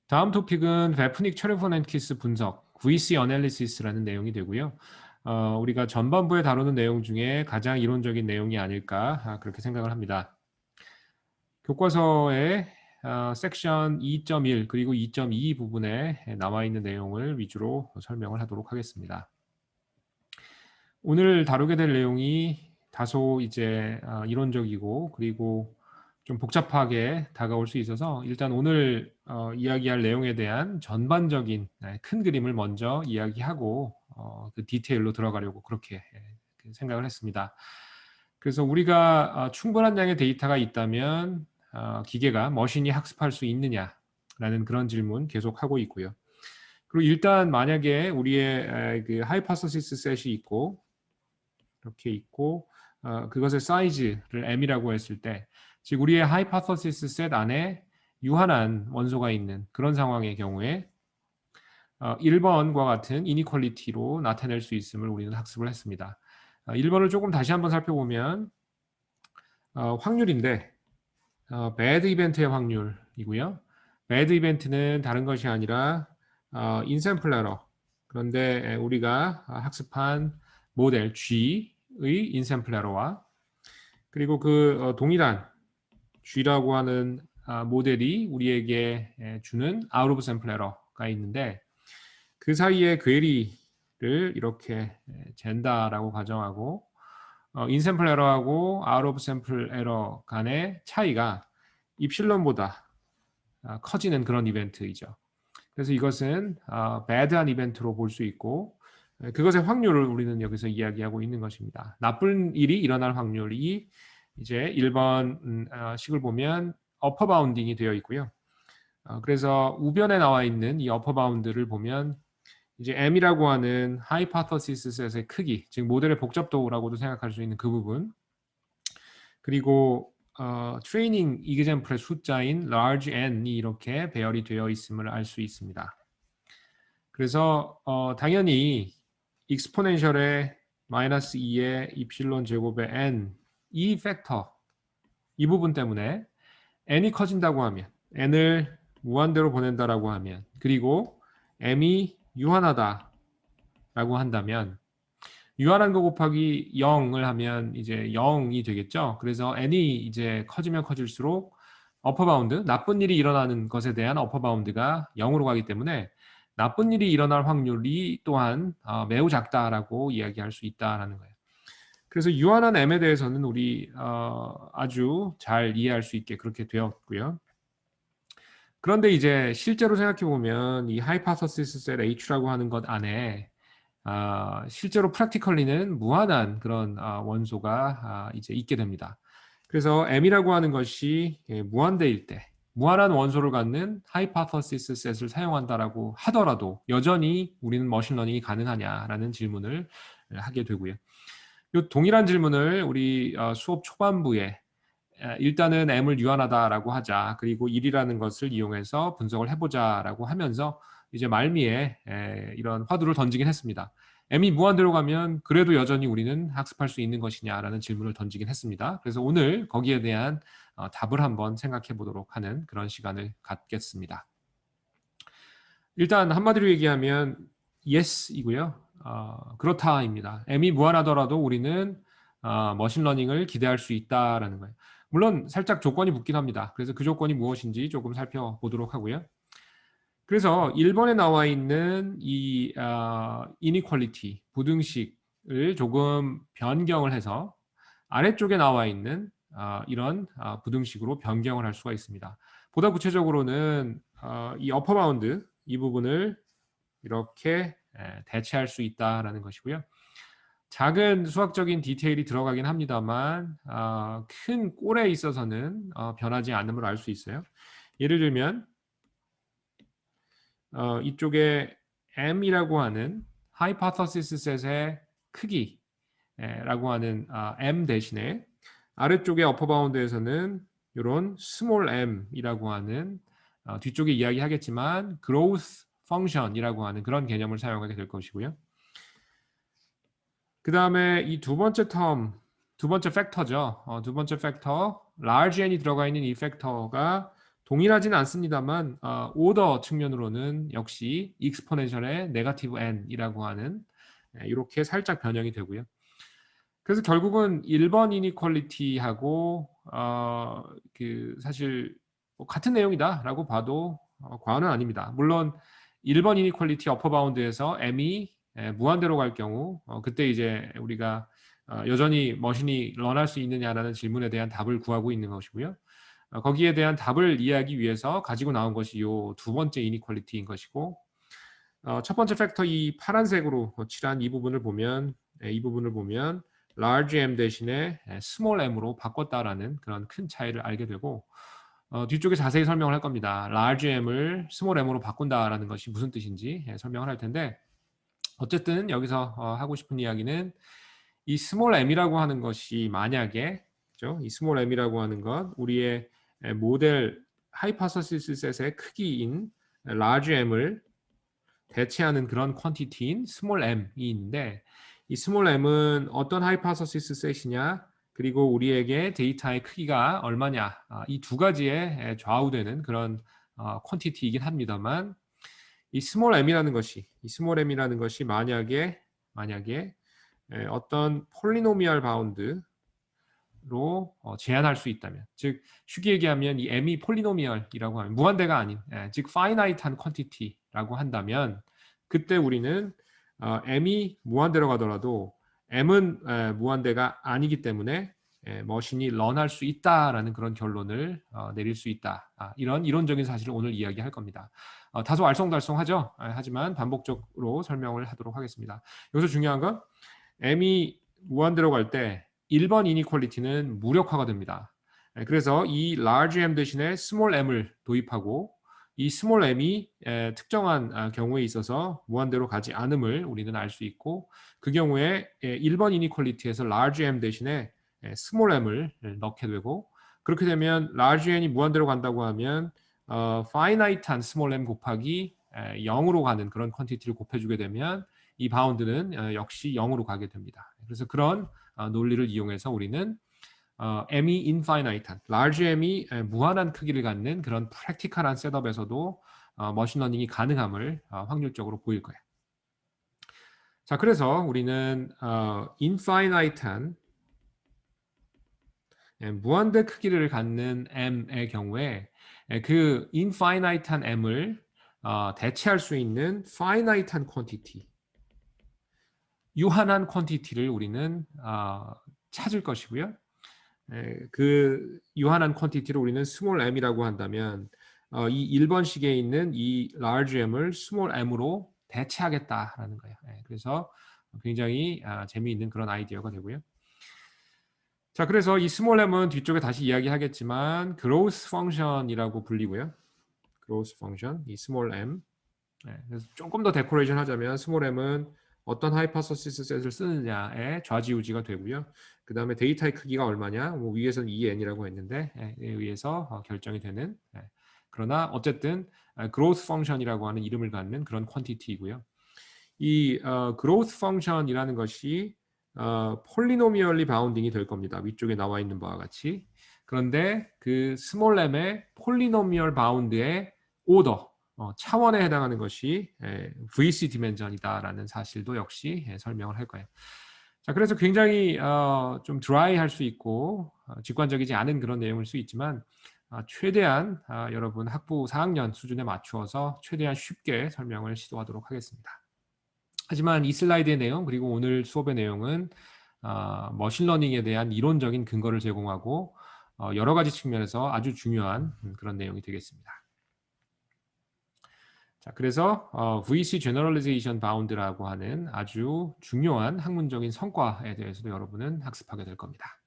다음 토픽은 베프닉 체르포넨키스 분석, VC 어널리시스라는 내용이 되고요. 우리가 전반부에 다루는 내용 중에 가장 이론적인 내용이 아닐까 그렇게 생각을 합니다. 교과서의 섹션 2.1 그리고 2.2 부분에 나와 있는 내용을 위주로 설명을 하도록 하겠습니다. 오늘 다루게 될 내용이 다소 이제 이론적이고 그리고 좀 복잡하게 다가올 수 있어서 일단 오늘 이야기할 내용에 대한 전반적인 큰 그림을 먼저 이야기하고 그 디테일로 들어가려고 그렇게 생각을 했습니다. 그래서 우리가 충분한 양의 데이터가 있다면 기계가 머신이 학습할 수 있느냐라는 그런 질문 계속 하고 있고요. 그리고 일단 만약에 우리의 그 하이퍼서시스 셋이 있고 이렇게 있고 그것의 사이즈를 m이라고 했을 때, 즉 우리의 하이퍼서시스 셋 안에 유한한 원소가 있는 그런 상황의 경우에 1번과 같은 이니퀄리티로 나타낼 수 있음을 우리는 학습을 했습니다. 1번을 조금 다시 한번 살펴보면 확률인데 배드 이벤트의 확률이고요. 배드 이벤트는 다른 것이 아니라 인샘플 에러. 그런데 우리가 학습한 모델 G의 인샘플 에러와 그리고 그 동일한 G라고 하는 모델이 우리에게 주는 아웃 오브 샘플 에러가 있는데 그 사이의 괴리를 이렇게 잰다라고 가정하고 인샘플 에러하고 아웃 오브 샘플 에러 간의 차이가 입실론보다 커지는 그런 이벤트이죠. 그래서 이것은 배드한 이벤트로 볼 수 있고 그것의 확률을 우리는 여기서 이야기하고 있는 것입니다. 나쁜 일이 일어날 확률이 이제 1번 식을 보면 어퍼 바운딩이 되어 있고요. 그래서 우변에 나와 있는 이 어퍼 바운드를 보면 이제 M이라고 하는 하이파터시스 셋의 크기, 즉 모델의 복잡도라고도 생각할 수 있는 그 부분, 그리고 트레이닝 이그젬플의 숫자인 large n이 이렇게 배열이 되어 있음을 알 수 있습니다. 그래서 당연히 익스포넨셜의 마이너스 2의 이필론 제곱의 n 이 팩터 이 부분 때문에 n이 커진다고 하면 n을 무한대로 보낸다라고 하면 그리고 m이 유한하다라고 한다면 유한한 거 곱하기 0을 하면 이제 0이 되겠죠. 그래서 n이 이제 커지면 커질수록 어퍼 바운드, 나쁜 일이 일어나는 것에 대한 어퍼 바운드가 0으로 가기 때문에 나쁜 일이 일어날 확률이 또한 매우 작다라고 이야기할 수 있다라는 거예요. 그래서 유한한 m에 대해서는 우리 아주 잘 이해할 수 있게 그렇게 되었고요. 그런데 이제 실제로 생각해 보면 이 하이파서시스 셋 H라고 하는 것 안에 실제로 프랙티컬리는 무한한 그런 원소가 이제 있게 됩니다. 그래서 M이라고 하는 것이 무한대일 때 무한한 원소를 갖는 하이파서시스 셋을 사용한다라고 하더라도 여전히 우리는 머신러닝이 가능하냐라는 질문을 하게 되고요. 이 동일한 질문을 우리 수업 초반부에 일단은 M을 유한하다라고 하자. 그리고 1이라는 것을 이용해서 분석을 해보자라고 하면서 이제 말미에 이런 화두를 던지긴 했습니다. M이 무한대로 가면 그래도 여전히 우리는 학습할 수 있는 것이냐라는 질문을 던지긴 했습니다. 그래서 오늘 거기에 대한 답을 한번 생각해 보도록 하는 그런 시간을 갖겠습니다. 일단 한마디로 얘기하면 yes이고요. 그렇다입니다. M이 무한하더라도 우리는 머신러닝을 기대할 수 있다라는 거예요. 물론 살짝 조건이 붙긴 합니다. 그래서 그 조건이 무엇인지 조금 살펴보도록 하고요. 그래서 1번에 나와 있는 이 inequality, 부등식을 조금 변경을 해서 아래쪽에 나와 있는 이런 부등식으로 변경을 할 수가 있습니다. 보다 구체적으로는 이 어퍼 바운드 이 부분을 이렇게 대체할 수 있다라는 것이고요. 작은 수학적인 디테일이 들어가긴 합니다만 큰 꼴에 있어서는 변하지 않음을 알 수 있어요. 예를 들면 이쪽에 m이라고 하는 하이파터시스 셋의 크기라고 하는 m 대신에 아래쪽에 어퍼 바운드에서는 이런 스몰 m이라고 하는 뒤쪽에 이야기하겠지만 growth function이라고 하는 그런 개념을 사용하게 될 것이고요. 그 다음에 이 두 번째 텀, 두 번째 팩터죠. 두 번째 팩터, large n이 들어가 있는 이 팩터가 동일하지는 않습니다만 오더 측면으로는 역시 익스포넨셜의 네거티브 n이라고 하는 이렇게 살짝 변형이 되고요. 그래서 결국은 1번 이니퀄리티하고 그 사실 뭐 같은 내용이다라고 봐도 과언은 아닙니다. 물론 1번 이니퀄리티 어퍼 바운드에서 m이 무한대로 갈 경우 그때 이제 우리가 여전히 머신이 런할 수 있느냐라는 질문에 대한 답을 구하고 있는 것이고요. 거기에 대한 답을 이해하기 위해서 가지고 나온 것이 요 두 번째 이니퀄리티인 것이고 첫 번째 팩터 이 파란색으로 칠한 이 부분을 보면 large m 대신에 small m으로 바꿨다라는 그런 큰 차이를 알게 되고 뒤쪽에 자세히 설명을 할 겁니다. large m을 small m으로 바꾼다라는 것이 무슨 뜻인지 설명을 할 텐데 어쨌든 여기서 하고 싶은 이야기는 이 small m이라고 하는 것이 만약에 그죠? 이 small m이라고 하는 것 우리의 모델 하이파서시스 셋의 크기인 large m을 대체하는 그런 퀀티티인 small m이 있는데 이 small m은 어떤 하이파서시스 셋이냐 그리고 우리에게 데이터의 크기가 얼마냐 이 두 가지에 좌우되는 그런 퀀티티이긴 합니다만 이 small m이라는 것이 만약에 어떤 폴리노미얼 바운드로 제한할 수 있다면 즉 쉽게 얘기하면 이 m이 폴리노미얼이라고 하면 무한대가 아닌 즉 파이나이트한 퀀티티라고 한다면 그때 우리는 m이 무한대로 가더라도 m은 무한대가 아니기 때문에 머신이 런할 수 있다라는 그런 결론을 내릴 수 있다. 이런 이론적인 사실을 오늘 이야기할 겁니다. 다소 알쏭달쏭하죠. 하지만 반복적으로 설명을 하도록 하겠습니다. 여기서 중요한 건 m이 무한대로 갈 때 1번 이니퀄리티는 무력화가 됩니다. 그래서 이 large m 대신에 small m을 도입하고 이 small m이 특정한 경우에 있어서 무한대로 가지 않음을 우리는 알 수 있고 그 경우에 1번 이니퀄리티에서 large m 대신에 small m을 넣게 되고 그렇게 되면 large n이 무한대로 간다고 하면 finite한 small m 곱하기 0으로 가는 그런 퀀티티를 곱해주게 되면 이 바운드는 역시 0으로 가게 됩니다. 그래서 그런 논리를 이용해서 우리는 m이 infinite한, large m이 무한한 크기를 갖는 그런 프랙티컬한 셋업에서도 머신러닝이 가능함을 확률적으로 보일 거예요. 자, 그래서 우리는 infinite한 무한대 크기를 갖는 m의 경우에 그 infinite한 m을 대체할 수 있는 finite한 quantity, 유한한 퀀티티를 우리는 찾을 것이고요. 그 유한한 퀀티티를 우리는 small m이라고 한다면 이 1번식에 있는 이 large m을 small m으로 대체하겠다라는 거예요. 그래서 굉장히 재미있는 그런 아이디어가 되고요. 자, 그래서 이 small m은 뒤쪽에 다시 이야기하겠지만 growth function이라고 불리고요. growth function, 이 small m. 그래서 조금 더 데코레이션 하자면 small m은 어떤 하이퍼서시스 셋을 쓰느냐에 좌지우지가 되고요. 그 다음에 데이터의 크기가 얼마냐, 뭐 위에서는 2n이라고 했는데 에 의해서 결정이 되는. 그러나 어쨌든 growth function이라고 하는 이름을 갖는 그런 퀀티티이고요. 이 growth function이라는 것이 폴리노미얼리 바운딩이 될 겁니다. 위쪽에 나와 있는 바와 같이. 그런데 그 small m의 폴리노미얼 바운드의 오더 차원에 해당하는 것이 VC 디멘전이다라는 사실도 역시 설명을 할 거예요. 자, 그래서 굉장히 좀 드라이할 수 있고 직관적이지 않은 그런 내용일 수 있지만 최대한 여러분 학부 4학년 수준에 맞추어서 최대한 쉽게 설명을 시도하도록 하겠습니다. 하지만 이 슬라이드의 내용 그리고 오늘 수업의 내용은 머신러닝에 대한 이론적인 근거를 제공하고 여러 가지 측면에서 아주 중요한 그런 내용이 되겠습니다. 자, 그래서 VC Generalization Bound라고 하는 아주 중요한 학문적인 성과에 대해서도 여러분은 학습하게 될 겁니다.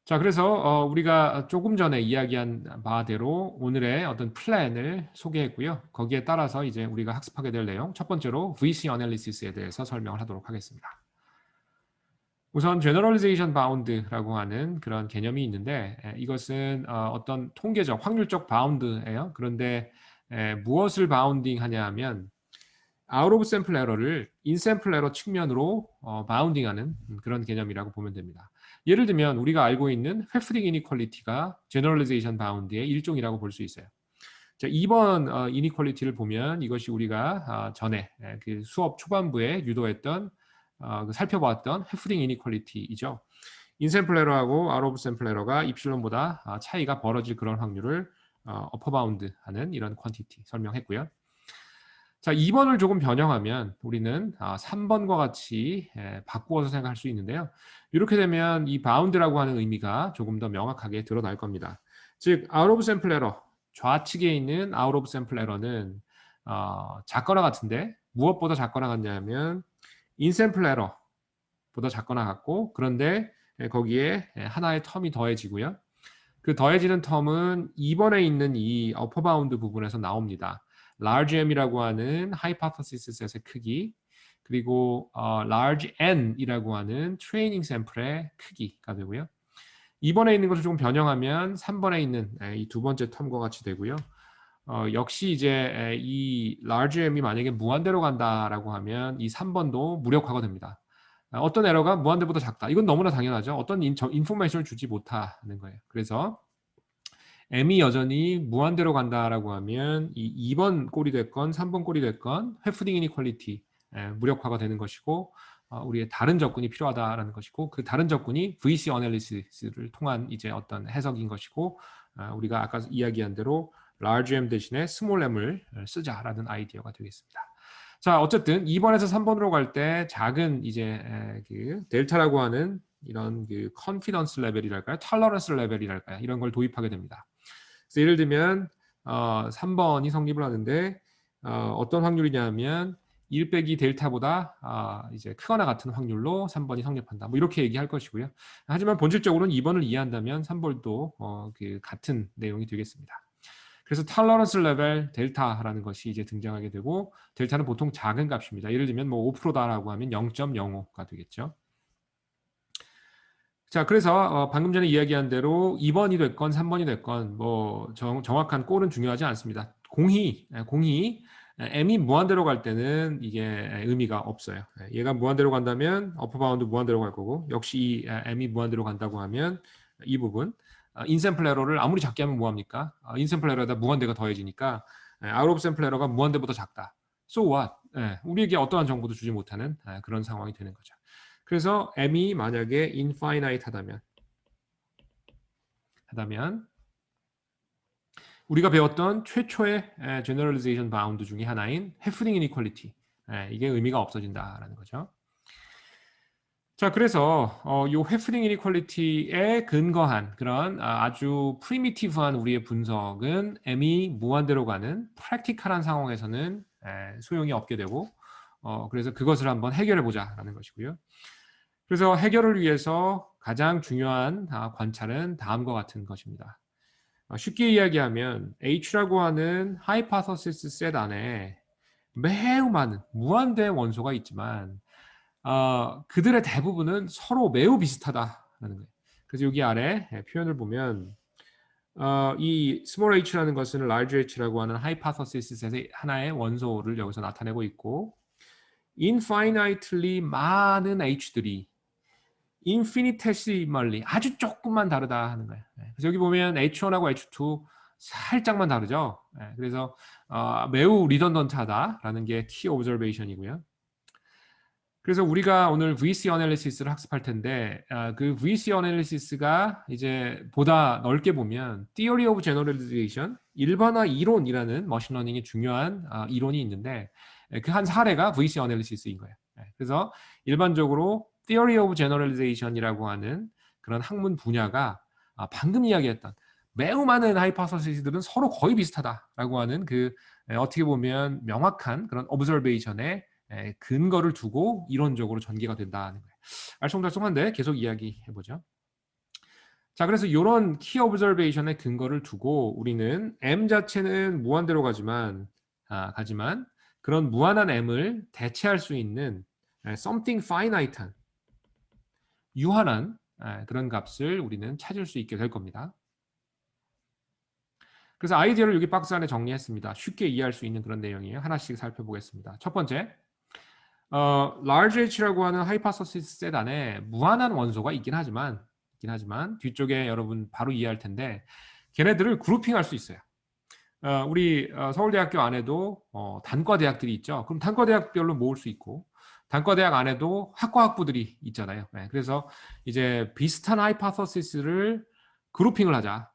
자, 그래서 우리가 조금 전에 이야기한 바대로 오늘의 어떤 플랜을 소개했고요. 거기에 따라서 이제 우리가 학습하게 될 내용, 첫 번째로 VC Analysis에 대해서 설명을 하도록 하겠습니다. 우선 Generalization Bound라고 하는 그런 개념이 있는데 이것은 어떤 통계적, 확률적 바운드예요. 그런데 무엇을 바운딩 하냐 하면 out of sample error를 in sample error 측면으로 바운딩하는 그런 개념이라고 보면 됩니다. 예를 들면 우리가 알고 있는 회프딩 이니퀄리티가 제너럴리제이션 바운드의 일종이라고 볼 수 있어요. 자, 2번 이니퀄리티를 보면 이것이 우리가 전에 그 수업 초반부에 유도했던 그 살펴봤던 회프딩 이니퀄리티이죠. 인샘플레러하고 아웃 오브 샘플레러가 입실론보다 차이가 벌어질 그런 확률을 어퍼 바운드 하는 이런 퀀티티 설명했고요. 자, 2번을 조금 변형하면 우리는 3번과 같이 바꾸어서 생각할 수 있는데요. 이렇게 되면 이 바운드라고 하는 의미가 조금 더 명확하게 드러날 겁니다. 즉, 아웃 오브 샘플 에러, 좌측에 있는 아웃 오브 샘플 에러는 작거나 같은데 무엇보다 작거나 같냐면 인샘플 에러보다 작거나 같고, 그런데 거기에 하나의 텀이 더해지고요. 그 더해지는 텀은 2번에 있는 이 어퍼 바운드 부분에서 나옵니다. large m이라고 하는 hypothesis set의 크기, 그리고 large n이라고 하는 트레이닝 샘플의 크기가 되고요. 2번에 있는 것을 조금 변형하면 3번에 있는 이 두 번째 텀과 같이 되고요. 역시 이제 이 large m이 만약에 무한대로 간다라고 하면 이 3번도 무력화가 됩니다. 어떤 에러가 무한대보다 작다. 이건 너무나 당연하죠. 어떤 인포메이션을 주지 못하는 거예요. 그래서 m이 여전히 무한대로 간다라고 하면 이 2번 꼴이 됐건 3번 꼴이 됐건 회프딩 이니퀄리티 무력화가 되는 것이고, 우리의 다른 접근이 필요하다라는 것이고, 그 다른 접근이 VC 어널리시스를 통한 이제 어떤 해석인 것이고, 우리가 아까 이야기한 대로 large m 대신에 small m을 쓰자라는 아이디어가 되겠습니다. 자, 어쨌든 2번에서 3번으로 갈 때 작은 이제 그 델타라고 하는 이런 그 컨피던스 레벨이랄까요, 톨러런스 레벨이랄까요, 이런 걸 도입하게 됩니다. 그래서 예를 들면 3번이 성립을 하는데 어떤 확률이냐면 1 빼기 델타보다 이제 크거나 같은 확률로 3번이 성립한다. 뭐 이렇게 얘기할 것이고요. 하지만 본질적으로는 2번을 이해한다면 3번도 그 같은 내용이 되겠습니다. 그래서 톨러런스 레벨 델타라는 것이 이제 등장하게 되고, 델타는 보통 작은 값입니다. 예를 들면 뭐 5%다라고 하면 0.05가 되겠죠. 자, 그래서 방금 전에 이야기한 대로 2번이 됐건 3번이 됐건 뭐 정확한 꼴은 중요하지 않습니다. 공히 m이 무한대로 갈 때는 이게 의미가 없어요. 얘가 무한대로 간다면 어퍼 바운드 무한대로 갈 거고, 역시 이 m이 무한대로 간다고 하면 이 부분 인샘플 에러를 아무리 작게 하면 뭐합니까? 인샘플 에러에다 무한대가 더해지니까 아웃 오브 샘플 에러가 무한대보다 작다. So what? 우리에게 어떠한 정보도 주지 못하는 그런 상황이 되는 거죠. 그래서 m이 만약에 infinite 하다면 우리가 배웠던 최초의 generalization bound 중에 하나인 해프닝 inequality, 이게 의미가 없어진다라는 거죠. 자, 그래서 이 해프닝 이니퀄리티에 근거한 그런 아주 프리미티브한 우리의 분석은 m이 무한대로 가는 프랙티컬한 상황에서는 소용이 없게 되고, 그래서 그것을 한번 해결해 보자라는 것이고요. 그래서 해결을 위해서 가장 중요한 관찰은 다음과 같은 것입니다. 쉽게 이야기하면 H라고 하는 하이파서시스 셋 안에 매우 많은 무한대의 원소가 있지만 그들의 대부분은 서로 매우 비슷하다라는 거예요. 그래서 여기 아래 표현을 보면 이 small h라는 것은 large h라고 하는 하이파서시스의 하나의 원소를 여기서 나타내고 있고, infinitely 많은 h들이 infinitesimally 아주 조금만 다르다 하는 거예요. 그래서 여기 보면 H1하고 H2 살짝만 다르죠. 그래서 매우 리던던트하다라는 게 키 오브저베이션이고요. 그래서 우리가 오늘 VC 어널리시스를 학습할 텐데 그 VC 어널리시스가 이제 보다 넓게 보면 Theory of Generalization, 일반화 이론이라는 머신러닝의 중요한 이론이 있는데 그 한 사례가 VC 어널리시스인 거예요. 그래서 일반적으로 Theory of Generalization이라고 하는 그런 학문 분야가 방금 이야기했던 매우 많은 하이퍼서시스들은 서로 거의 비슷하다라고 하는 그 어떻게 보면 명확한 그런 오브저베이션의 근거를 두고 이론적으로 전개가 된다는 거예요. 알쏭달쏭한데 계속 이야기해보죠. 자, 그래서 이런 키 오브저베이션의 근거를 두고 우리는 m 자체는 무한대로 가지만 그런 무한한 m을 대체할 수 있는 something finite한 유한한 그런 값을 우리는 찾을 수 있게 될 겁니다. 그래서 아이디어를 여기 박스 안에 정리했습니다. 쉽게 이해할 수 있는 그런 내용이에요. 하나씩 살펴보겠습니다. 첫 번째, large h라고 하는 하이파서시스 셋 안에 무한한 원소가 있긴 하지만 있긴 하지만 뒤쪽에 여러분 바로 이해할 텐데 걔네들을 그룹핑할 수 있어요. 우리 서울대학교 안에도 단과 대학들이 있죠. 그럼 단과 대학별로 모을 수 있고 단과 대학 안에도 학과 학부들이 있잖아요. 네, 그래서 이제 비슷한 하이파서시스를 그룹핑을 하자.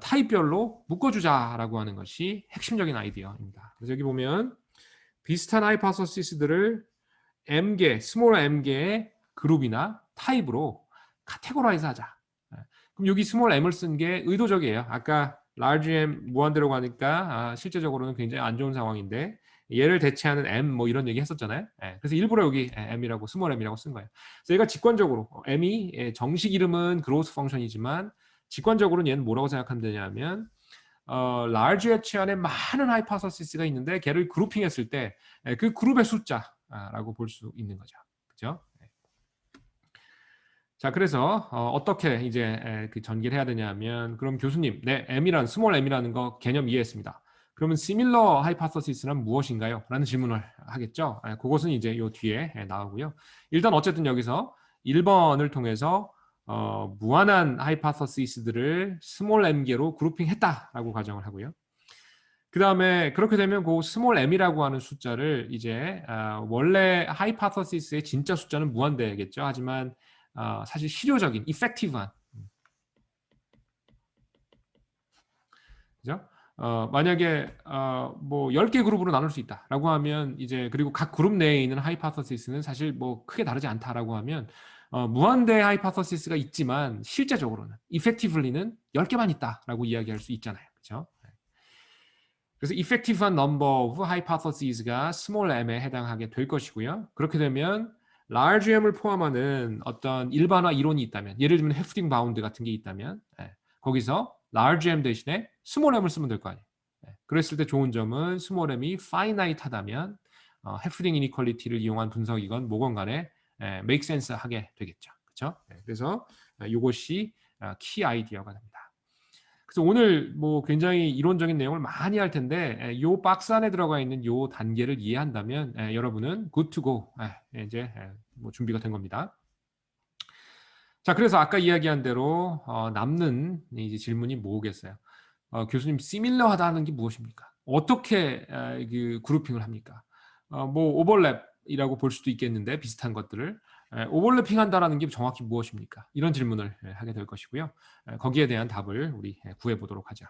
타입별로 묶어주자라고 하는 것이 핵심적인 아이디어입니다. 그래서 여기 보면 비슷한 하이파서시스들을 m개, 스몰 m개의 그룹이나 타입으로 카테고라이즈 하자. 그럼 여기 스몰 m을 쓴 게 의도적이에요. 아까 large m 무한대로 가니까 실제적으로는 굉장히 안 좋은 상황인데 얘를 대체하는 m 뭐 이런 얘기 했었잖아요. 그래서 일부러 여기 m이라고 스몰 m이라고 쓴 거예요. 그래서 얘가 직관적으로 m이 정식 이름은 growth 펑션이지만 직관적으로는 얘는 뭐라고 생각하면 되냐면 large h 안에 많은 하이파서시스가 있는데 걔를 그룹핑했을 때 그 그룹의 숫자라고 볼 수 있는 거죠. 그렇죠? 자, 그래서 어떻게 이제 그 전개를 해야 되냐면 그럼 교수님, 네, m이란 스몰 m이라는 거 개념 이해했습니다. 그러면 similar hypothesis는 무엇인가요? 라는 질문을 하겠죠. 그것은 이제 요 뒤에 나오고요. 일단 어쨌든 여기서 1번을 통해서 무한한 하이파서시스들을 스몰 m개로 그룹핑했다라고 가정을 하고요. 그 다음에 그렇게 되면 그 스몰 m이라고 하는 숫자를 이제 원래 하이파서시스의 진짜 숫자는 무한대겠죠. 하지만 사실 실효적인, 이펙티브한, 그죠? 만약에 뭐 10개 그룹으로 나눌 수 있다라고 하면 이제 그리고 각 그룹 내에 있는 하이파서시스는 사실 뭐 크게 다르지 않다라고 하면 무한대 하이파서시스가 있지만 실제적으로는 이펙티블리는 10개만 있다라고 이야기할 수 있잖아요. 그렇죠? 그래서 effective한 number of hypotheses가 small m에 해당하게 될 것이고요. 그렇게 되면 large m을 포함하는 어떤 일반화 이론이 있다면, 예를 들면 해프딩 바운드 같은 게 있다면, 거기서 large m 대신에 small m을 쓰면 될 거 아니에요. 그랬을 때 좋은 점은 small m이 finite하다면 해프딩 이니퀄리티를 이용한 분석이건 뭐건 간에 make sense 하게 되겠죠. 그렇죠? 그래서 이것이 키 아이디어가 됩니다. 그래서 오늘 뭐 굉장히 이론적인 내용을 많이 할 텐데 이 박스 안에 들어가 있는 이 단계를 이해한다면 여러분은 good to go 이제 뭐 준비가 된 겁니다. 자, 그래서 아까 이야기한 대로 남는 이제 질문이 뭐겠어요? 교수님, 시밀러하다는 게 무엇입니까? 어떻게 그 그룹핑을 합니까? 뭐 오버랩이라고 볼 수도 있겠는데 비슷한 것들을 오버래핑한다라는 게 정확히 무엇입니까? 이런 질문을 하게 될 것이고요. 거기에 대한 답을 우리 구해보도록 하죠.